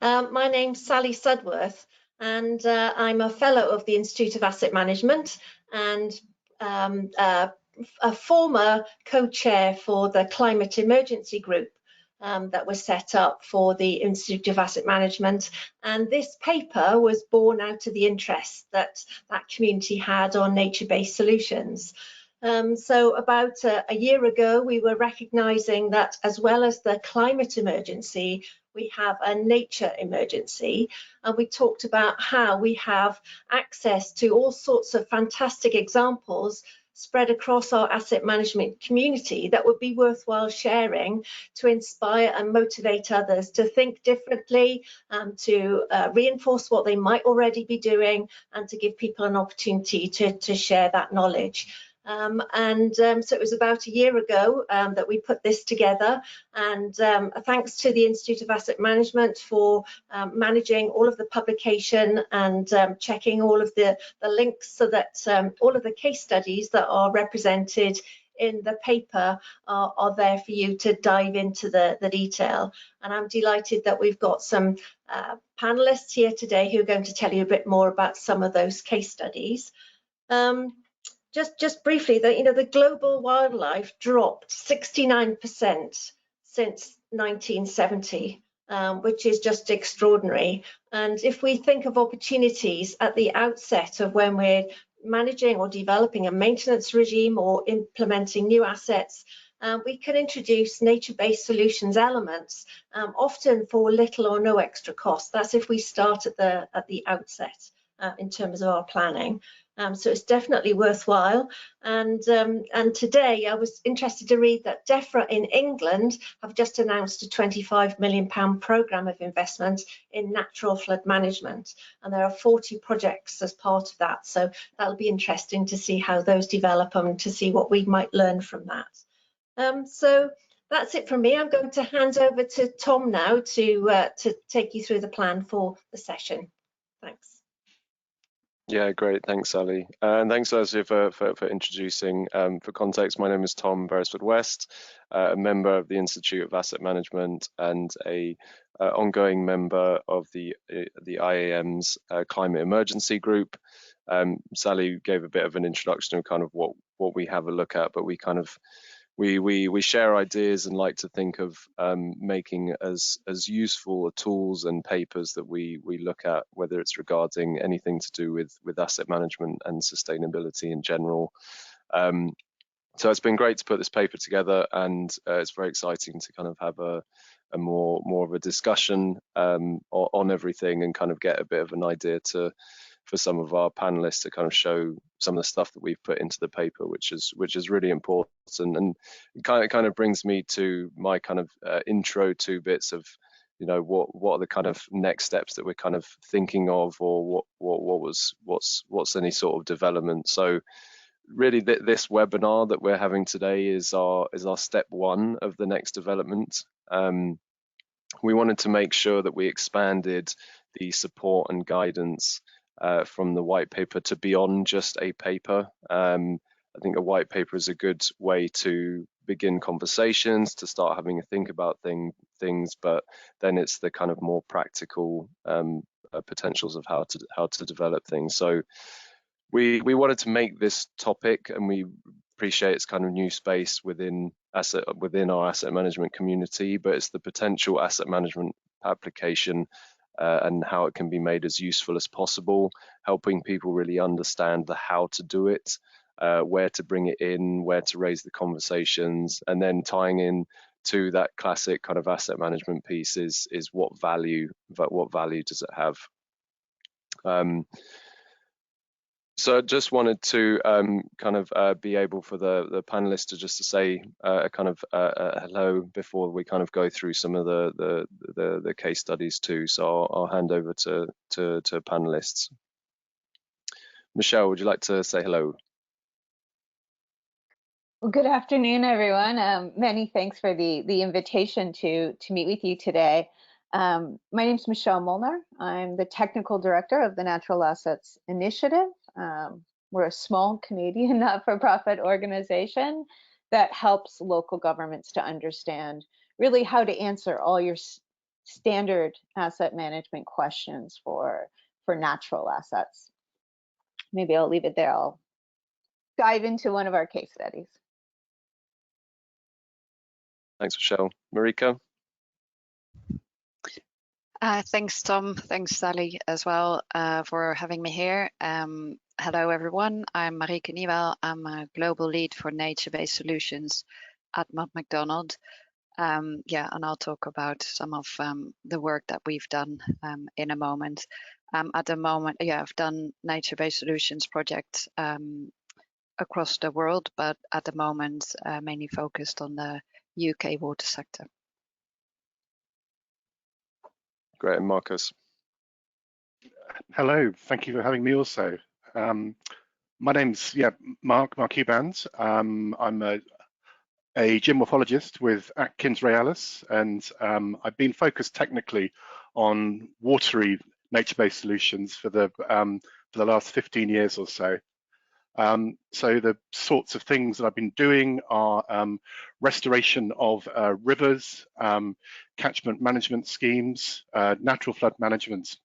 My name's Sally Sudworth, and I'm a fellow of the Institute of Asset Management and a former co-chair for the Climate Emergency Group that was set up for the Institute of Asset Management. And this paper was born out of the interest that that community had on nature-based solutions. So about a year ago, we were recognising that as well as the climate emergency, we have a nature emergency, and we talked about how we have access to all sorts of fantastic examples spread across our asset management community that would be worthwhile sharing to inspire and motivate others to think differently, to reinforce what they might already be doing, and to give people an opportunity to share that knowledge. So it was about a year ago that we put this together, and thanks to the Institute of Asset Management for managing all of the publication and checking all of the links so that all of the case studies that are represented in the paper are there for you to dive into the detail. And I'm delighted that we've got some panelists here today who are going to tell you a bit more about some of those case studies. Just briefly, the global wildlife dropped 69% since 1970, which is just extraordinary. And if we think of opportunities at the outset of when we're managing or developing a maintenance regime or implementing new assets, we can introduce nature-based solutions elements, often for little or no extra cost. That's if we start at the outset in terms of our planning. So it's definitely worthwhile. And today I was interested to read that DEFRA in England have just announced a £25 million programme of investment in natural flood management. And there are 40 projects as part of that. So that'll be interesting to see how those develop and to see what we might learn from that. So that's it from me. I'm going to hand over to Tom now to take you through the plan for the session. Thanks. Yeah, great. Thanks, Sally. And thanks, Ursula, for introducing. For context, my name is Tom Beresford-West, a member of the Institute of Asset Management and a ongoing member of the IAM's Climate Emergency Group. Sally gave a bit of an introduction of kind of what we have a look at, but we kind of we share ideas and like to think of making as useful tools and papers that we look at, whether it's regarding anything to do with asset management and sustainability in general. So it's been great to put this paper together, and it's very exciting to kind of have a more of a discussion on everything and kind of get a bit of an idea for some of our panelists to kind of show some of the stuff that we've put into the paper, which is really important, and it kind of brings me to my kind of intro to bits of, you know, what are the kind of next steps that we're kind of thinking of, or what's any sort of development. So really this webinar that we're having today is our step one of the next development. We wanted to make sure that we expanded the support and guidance from the white paper to beyond just a paper. I think a white paper is a good way to begin conversations, to start having a think about things, but then it's the kind of more practical potentials of how to develop things. So we wanted to make this topic, and we appreciate it's kind of new space within our asset management community, but it's the potential asset management application and how it can be made as useful as possible, helping people really understand the how to do it, where to bring it in, where to raise the conversations, and then tying in to that classic kind of asset management piece is what value does it have. So I just wanted to kind of be able for the panelists to just to say a kind of hello before we kind of go through some of the case studies too. So I'll hand over to panelists. Michelle, would you like to say hello? Well, good afternoon, everyone. Many thanks for the invitation to meet with you today. My name is Michelle Molnar. I'm the Technical Director of the Natural Assets Initiative. We're a small Canadian not-for-profit organization that helps local governments to understand really how to answer all your standard asset management questions for natural assets. Maybe I'll leave it there. I'll dive into one of our case studies. Thanks, Michelle. Marika? Thanks, Tom. Thanks, Sally, as well, for having me here. Hello, everyone. I'm Marieke Nieuwel. I'm a global lead for nature-based solutions at Mott MacDonald. Yeah, and I'll talk about some of the work that we've done in a moment. At the moment, yeah, I've done nature-based solutions projects across the world, but at the moment, mainly focused on the UK water sector. Great, and Marcus? Hello, thank you for having me also. My name's Mark Eubands. I'm a geomorphologist with Atkins Realis, and I've been focused technically on watery nature-based solutions for the last 15 years or so. So the sorts of things that I've been doing are restoration of rivers, catchment management schemes, natural flood management